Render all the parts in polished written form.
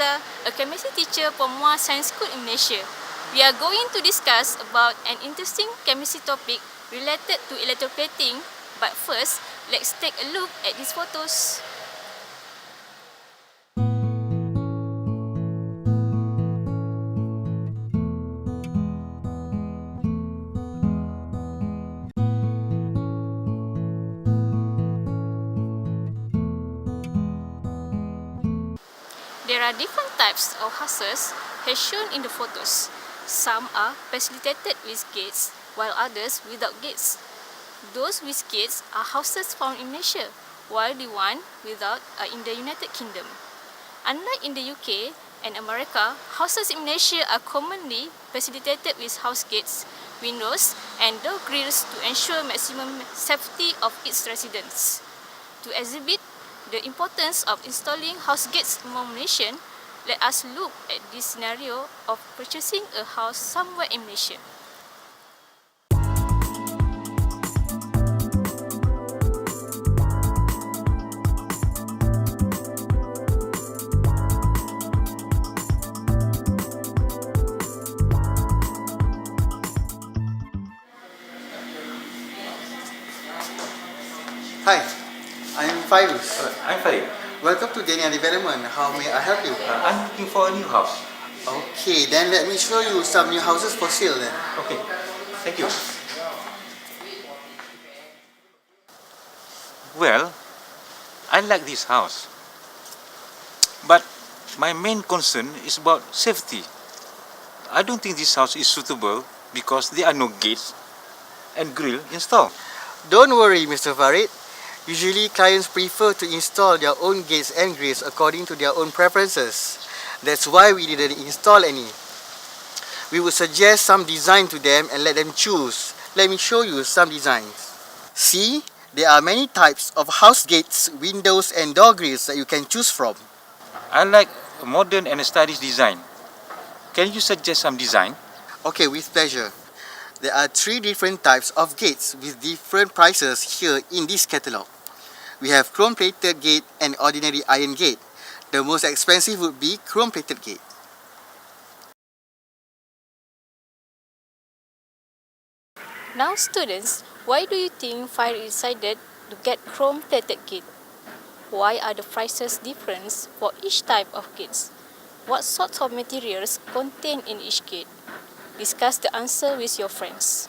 Hafizah, a chemistry teacher from Muar Science School in Malaysia. We are going to discuss about an interesting chemistry topic related to electroplating. But first, let's take a look at these photos. There are different types of houses as shown in the photos. Some are facilitated with gates, while others without gates. Those with gates are houses found in Malaysia, while the one without are in the United Kingdom. Unlike in the UK and America, houses in Malaysia are commonly facilitated with house gates, windows, and door grills to ensure maximum safety of its residents. To exhibit the importance of installing house gates among Malaysians, let us look at this scenario of purchasing a house somewhere in Malaysia. Hi, I'm Fairuz. I'm Farid. Welcome to Dania Development. How may I help you? I'm looking for a new house. Okay, then let me show you some new houses for sale then. Okay, thank you. Well, I like this house. But my main concern is about safety. I don't think this house is suitable because there are no gates and grill installed. Don't worry, Mr. Farid. Usually, clients prefer to install their own gates and grills according to their own preferences. That's why we didn't install any. We would suggest some design to them and let them choose. Let me show you some designs. See, there are many types of house gates, windows and door grills that you can choose from. I like a modern and stylish design. Can you suggest some design? Okay, with pleasure. There are 3 different types of gates with different prices here in this catalogue. We have chrome-plated gate and ordinary iron gate. The most expensive would be chrome-plated gate. Now students, why do you think Farid decided to get chrome-plated gate? Why are the prices different for each type of gates? What sorts of materials contained in each gate? Discuss the answer with your friends.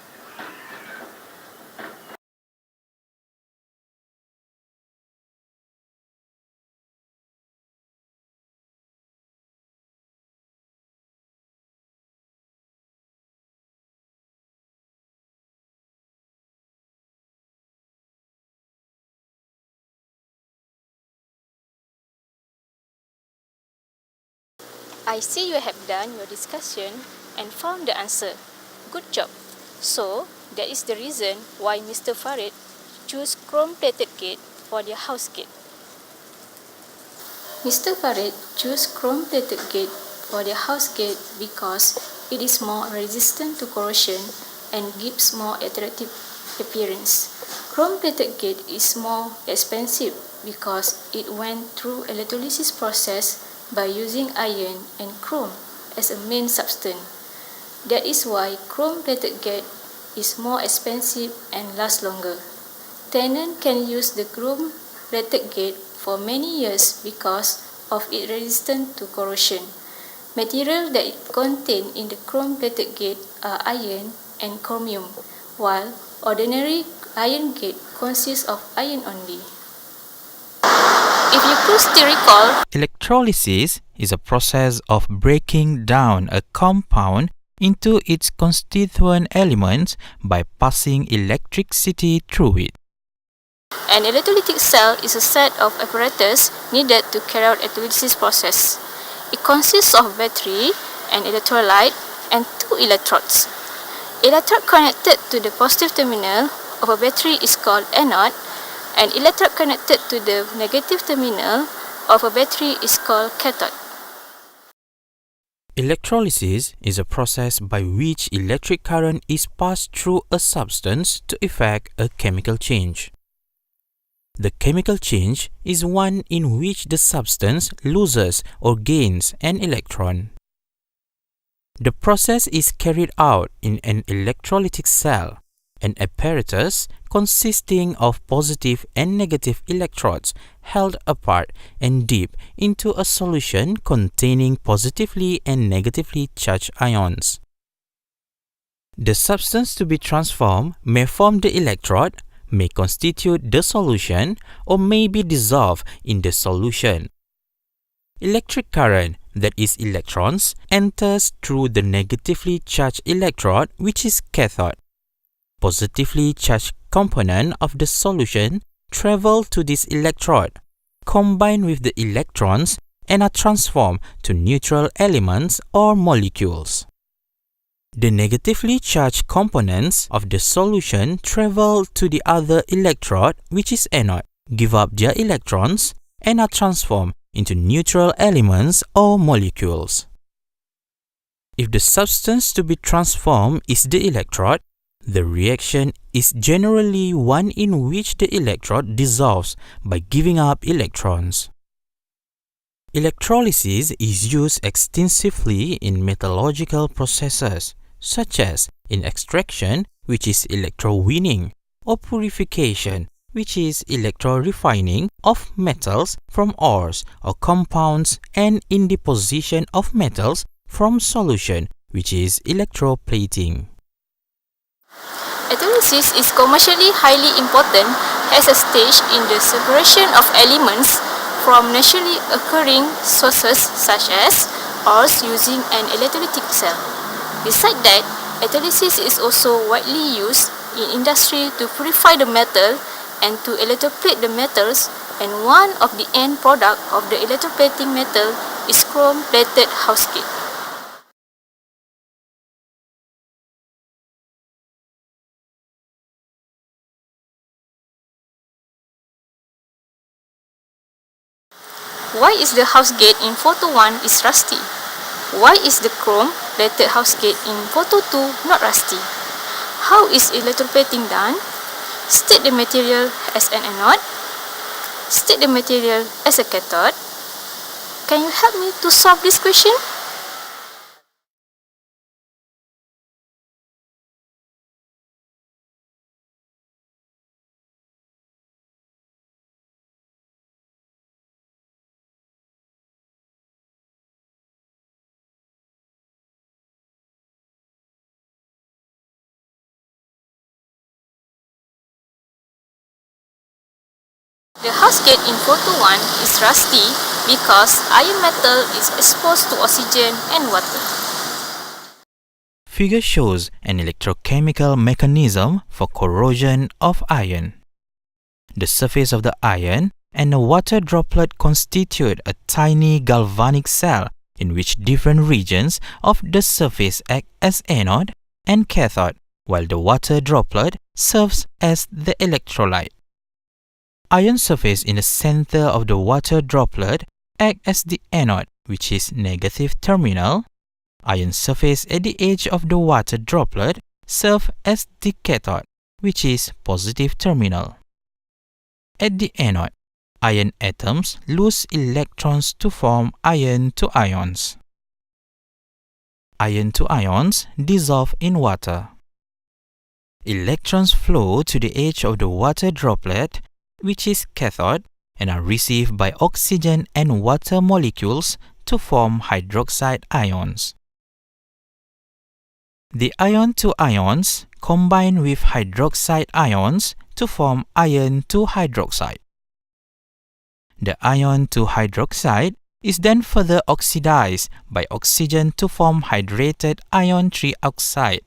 I see you have done your discussion and found the answer. Good job. So, that is the reason why Mr. Farid chose chrome-plated gate for their house gate. Mr. Farid chose chrome-plated gate for their house gate because it is more resistant to corrosion and gives more attractive appearance. Chrome-plated gate is more expensive because it went through electrolysis process by using iron and chrome as a main substance. That is why chrome-plated gate is more expensive and lasts longer. Tenants can use the chrome-plated gate for many years because of its resistance to corrosion. Materials that contain in the chrome-plated gate are iron and chromium, while ordinary iron gate consists of iron only. If you could still recall, electrolysis is a process of breaking down a compound into its constituent elements by passing electricity through it. an electrolytic cell is a set of apparatus needed to carry out electrolysis process. It consists of battery, an electrolyte, and 2 electrodes. Electrode connected to the positive terminal of a battery is called anode, and electrode connected to the negative terminal of a battery is called cathode. Electrolysis is a process by which electric current is passed through a substance to effect a chemical change. The chemical change is one in which the substance loses or gains an electron. The process is carried out in an electrolytic cell, an apparatus consisting of positive and negative electrodes held apart and dipped into a solution containing positively and negatively charged ions. The substance to be transformed may form the electrode, may constitute the solution, or may be dissolved in the solution. Electric current, that is electrons, enters through the negatively charged electrode, which is cathode. Positively charged component of the solution travel to this electrode, combine with the electrons, and are transformed to neutral elements or molecules. The negatively charged components of the solution travel to the other electrode, which is anode, give up their electrons, and are transformed into neutral elements or molecules. If the substance to be transformed is the electrode, the reaction is generally one in which the electrode dissolves by giving up electrons. Electrolysis is used extensively in metallurgical processes, such as in extraction, which is electrowinning, or purification, which is electro-refining of metals from ores or compounds, and in deposition of metals from solution, which is electroplating. Electrolysis is commercially highly important as a stage in the separation of elements from naturally occurring sources such as ores using an electrolytic cell. Besides that, electrolysis is also widely used in industry to purify the metal and to electroplate the metals, and one of the end product of the electroplating metal is chrome-plated house gate. Why is the house gate in photo 1 is rusty? Why is the chrome-plated house gate in photo 2 not rusty? How is electroplating done? State the material as an anode. State the material as a cathode. Can you help me to solve this question? The house gate in photo 1 is rusty because iron metal is exposed to oxygen and water. Figure shows an electrochemical mechanism for corrosion of iron. The surface of the iron and a water droplet constitute a tiny galvanic cell in which different regions of the surface act as anode and cathode, while the water droplet serves as the electrolyte. Iron surface in the center of the water droplet act as the anode, which is negative terminal. Iron surface at the edge of the water droplet serve as the cathode, which is positive terminal. At the anode, iron atoms lose electrons to form iron to ions. Iron to ions dissolve in water. Electrons flow to the edge of the water droplet, which is cathode, and are received by oxygen and water molecules to form hydroxide ions. The ion to ions combine with hydroxide ions to form iron to hydroxide. The ion to hydroxide is then further oxidized by oxygen to form hydrated iron trioxide,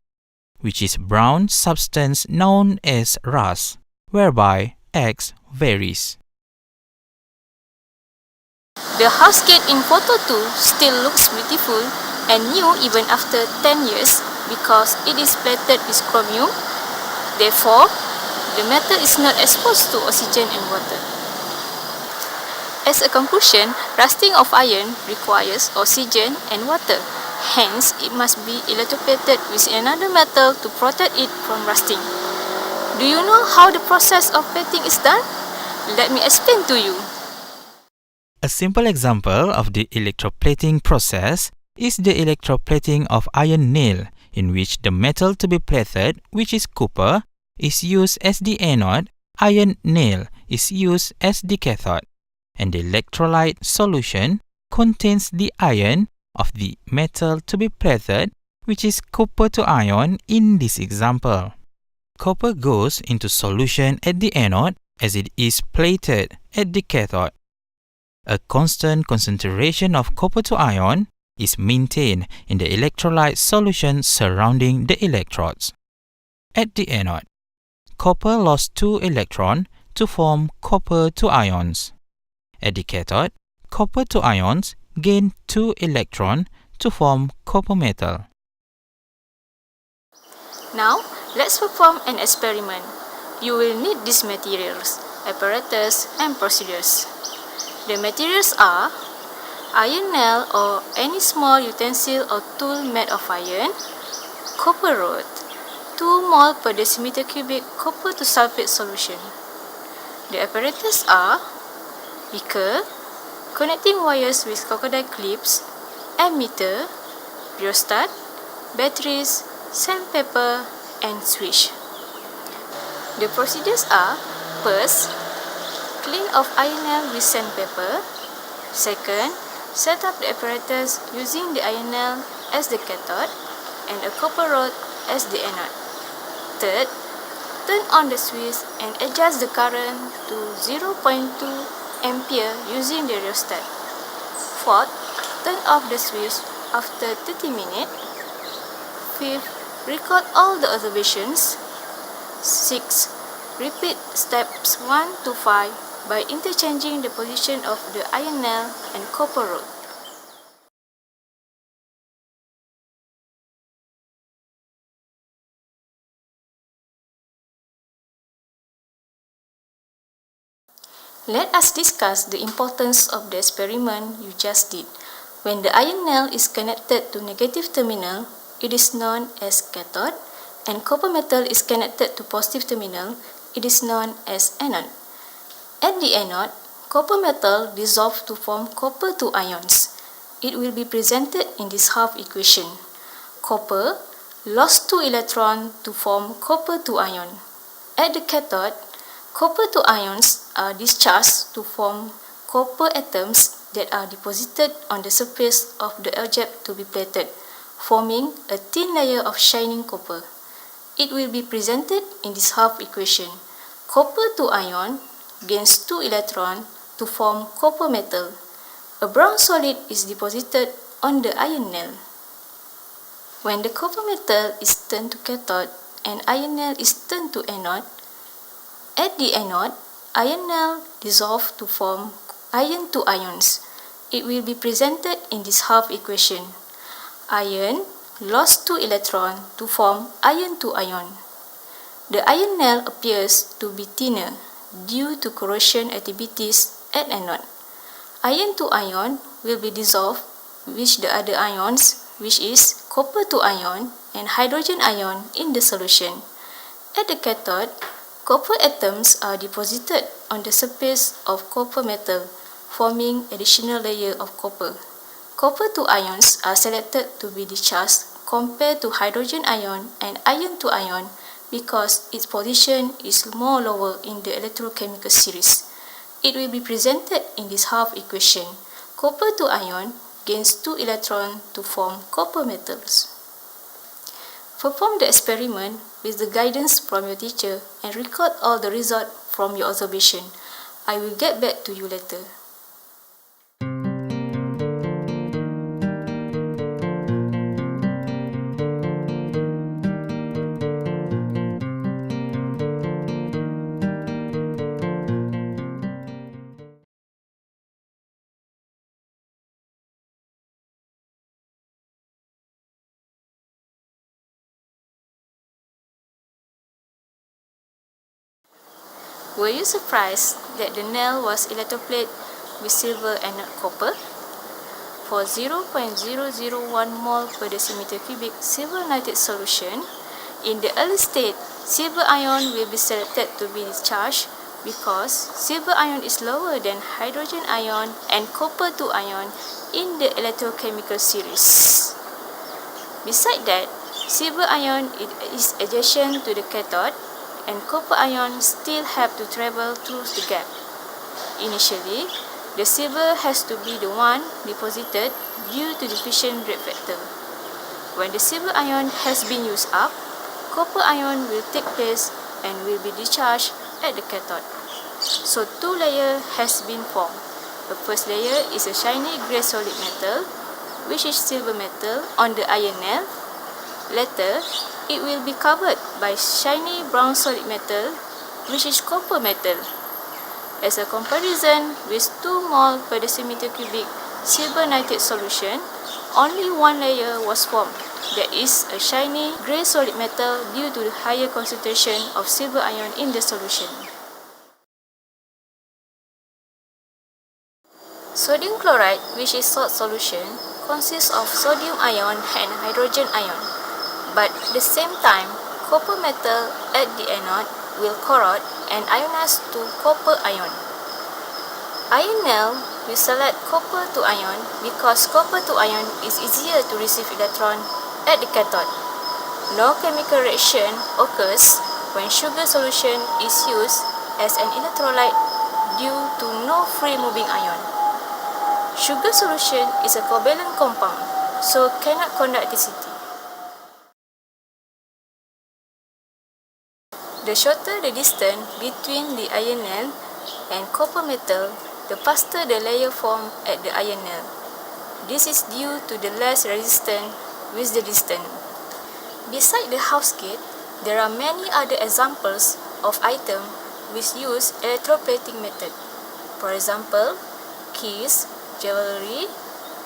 which is brown substance known as rust, whereby X varies. The house gate in photo 2 still looks beautiful and new even after 10 years because it is plated with chromium. Therefore, the metal is not exposed to oxygen and water. As a conclusion, rusting of iron requires oxygen and water. Hence, it must be electroplated with another metal to protect it from rusting. Do you know how the process of plating is done? Let me explain to you. A simple example of the electroplating process is the electroplating of iron nail, in which the metal to be plated, which is copper, is used as the anode, iron nail is used as the cathode, and the electrolyte solution contains the iron of the metal to be plated, which is copper to ion in this example. Copper goes into solution at the anode as it is plated at the cathode. A constant concentration of copper to ion is maintained in the electrolyte solution surrounding the electrodes. At the anode, copper lost 2 electrons to form copper to ions. At the cathode, copper to ions gain 2 electrons to form copper metal. Now, let's perform an experiment. You will need these materials, apparatus, and procedures. The materials are iron nail or any small utensil or tool made of iron, copper rod, 2 mol per decimeter cubic copper to sulfate solution. The apparatus are beaker, connecting wires with crocodile clips, ammeter, rheostat, batteries, sandpaper, and switch. The procedures are: first, clean off iron nail with sandpaper. Second, set up the apparatus using the iron nail as the cathode and a copper rod as the anode. Third, turn on the switch and adjust the current to 0.2 ampere using the rheostat. Fourth, turn off the switch after 30 minutes. Fifth, record all the observations. 6. Repeat steps 1 to 5 by interchanging the position of the iron nail and copper rod. Let us discuss the importance of the experiment you just did. When the iron nail is connected to negative terminal, it is known as cathode, and copper metal is connected to positive terminal, it is known as anode. At the anode, copper metal dissolves to form copper to ions. It will be presented in this half equation. Copper lost 2 electrons to form copper to ion. At the cathode, copper to ions are discharged to form copper atoms that are deposited on the surface of the object to be plated, forming a thin layer of shining copper. It will be presented in this half equation. Copper to ion gains 2 electrons to form copper metal. A brown solid is deposited on the iron nail. When the copper metal is turned to cathode and iron nail is turned to anode, at the anode, iron nail dissolves to form iron to ions. It will be presented in this half equation. Iron lost 2 electrons to form iron to ion. The iron nail appears to be thinner due to corrosion activities at anode. Iron to ion will be dissolved with the other ions, which is copper to ion and hydrogen ion in the solution. At the cathode, copper atoms are deposited on the surface of copper metal, forming additional layer of copper. Copper to ions are selected to be discharged compared to hydrogen ion and iron to ion because its position is more lower in the electrochemical series. It will be presented in this half equation. Copper to ion gains 2 electrons to form copper metals. Perform the experiment with the guidance from your teacher and record all the results from your observation. I will get back to you later. Were you surprised that the nail was electroplated with silver and not copper? For 0.001 mol per decimeter cubic silver nitrate solution, in the early state, silver ion will be selected to be discharged because silver ion is lower than hydrogen ion and copper 2 ion in the electrochemical series. Besides that, silver ion is adjacent to the cathode and copper ion still have to travel through the gap. Initially, the silver has to be the one deposited due to the fission rate factor. When the silver ion has been used up, copper ion will take place and will be discharged at the cathode. So two layers has been formed. The first layer is a shiny grey solid metal, which is silver metal on the ionel. Later, it will be covered by shiny brown solid metal, which is copper metal. As a comparison with 2 mol per decimeter cubic silver nitrate solution, only one layer was formed. That is a shiny grey solid metal due to the higher concentration of silver ion in the solution. Sodium chloride, which is salt solution, consists of sodium ion and hydrogen ion. But at the same time, copper metal at the anode will corrode and ionize to copper ion. Ionel will select copper 2 ion because copper 2 ion is easier to receive electron at the cathode. No chemical reaction occurs when sugar solution is used as an electrolyte due to no free moving ion. Sugar solution is a covalent compound, so cannot conduct electricity. The shorter the distance between the ionel and copper metal, the faster the layer formed at the ionel. This is due to the less resistance with the distance. Beside the house gate, there are many other examples of items which use electroplating method. For example, keys, jewelry,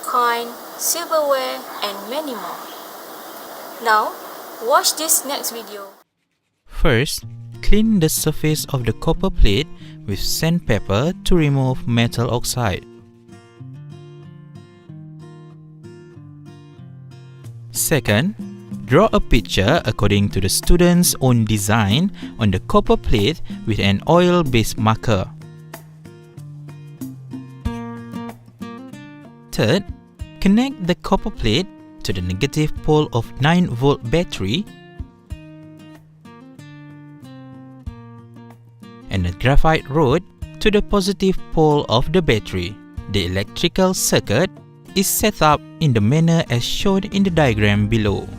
coin, silverware, and many more. Now, watch this next video. First, clean the surface of the copper plate with sandpaper to remove metal oxide. Second, draw a picture according to the student's own design on the copper plate with an oil-based marker. Third, connect the copper plate to the negative pole of 9-volt battery and the graphite rod to the positive pole of the battery. The electrical circuit is set up in the manner as shown in the diagram below.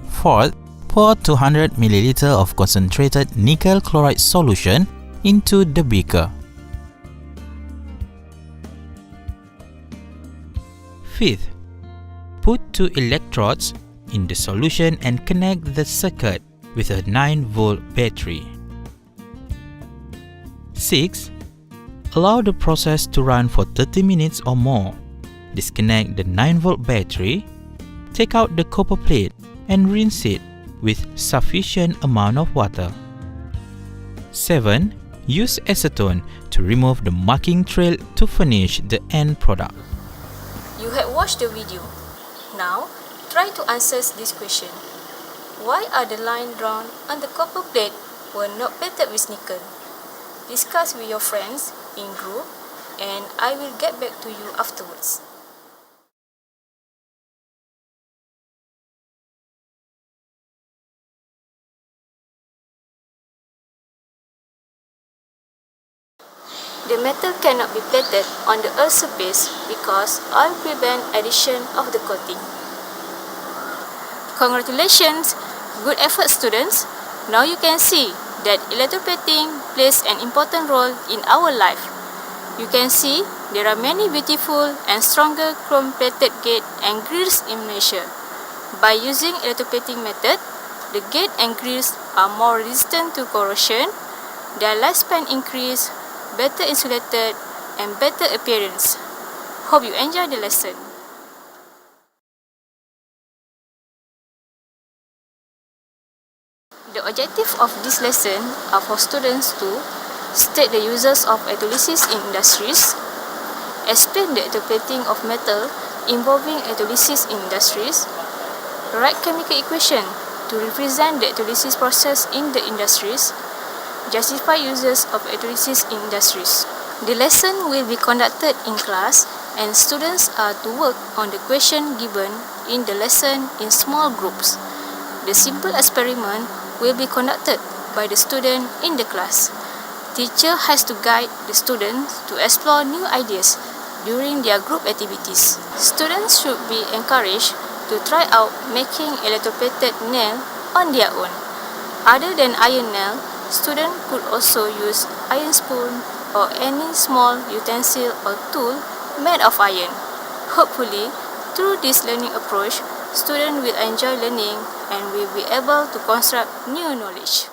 Fourth, pour 200 ml of concentrated nickel chloride solution into the beaker. Fifth, put 2 electrodes in the solution and connect the circuit with a 9-volt battery. 6. Allow the process to run for 30 minutes or more. Disconnect the 9-volt battery, take out the copper plate and rinse it with sufficient amount of water. 7. Use acetone to remove the marking trail to finish the end product. You have watched the video. Now, try to answer this question. Why are the lines drawn on the copper plate were not plated with nickel? Discuss with your friends in group and I will get back to you afterwards. The metal cannot be plated on the earth surface because oil prevents addition of the coating. Congratulations! Good effort, students! Now you can see that electroplating plays an important role in our life. You can see there are many beautiful and stronger chrome-plated gate and grills in Malaysia. By using electroplating method, the gate and grills are more resistant to corrosion, their lifespan increase, better insulated, and better appearance. Hope you enjoy the lesson. The objective of this lesson are for students to state the uses of electrolysis in industries, explain the electroplating of metal involving electrolysis in industries, write chemical equation to represent the electrolysis process in the industries, justify uses of electrolysis in industries. The lesson will be conducted in class and students are to work on the question given in the lesson in small groups. The simple experiment will be conducted by the student in the class. Teacher has to guide the students to explore new ideas during their group activities. Students should be encouraged to try out making electroplated nail on their own. Other than iron nail, students could also use iron spoon or any small utensil or tool made of iron. Hopefully, through this learning approach, students will enjoy learning and will be able to construct new knowledge.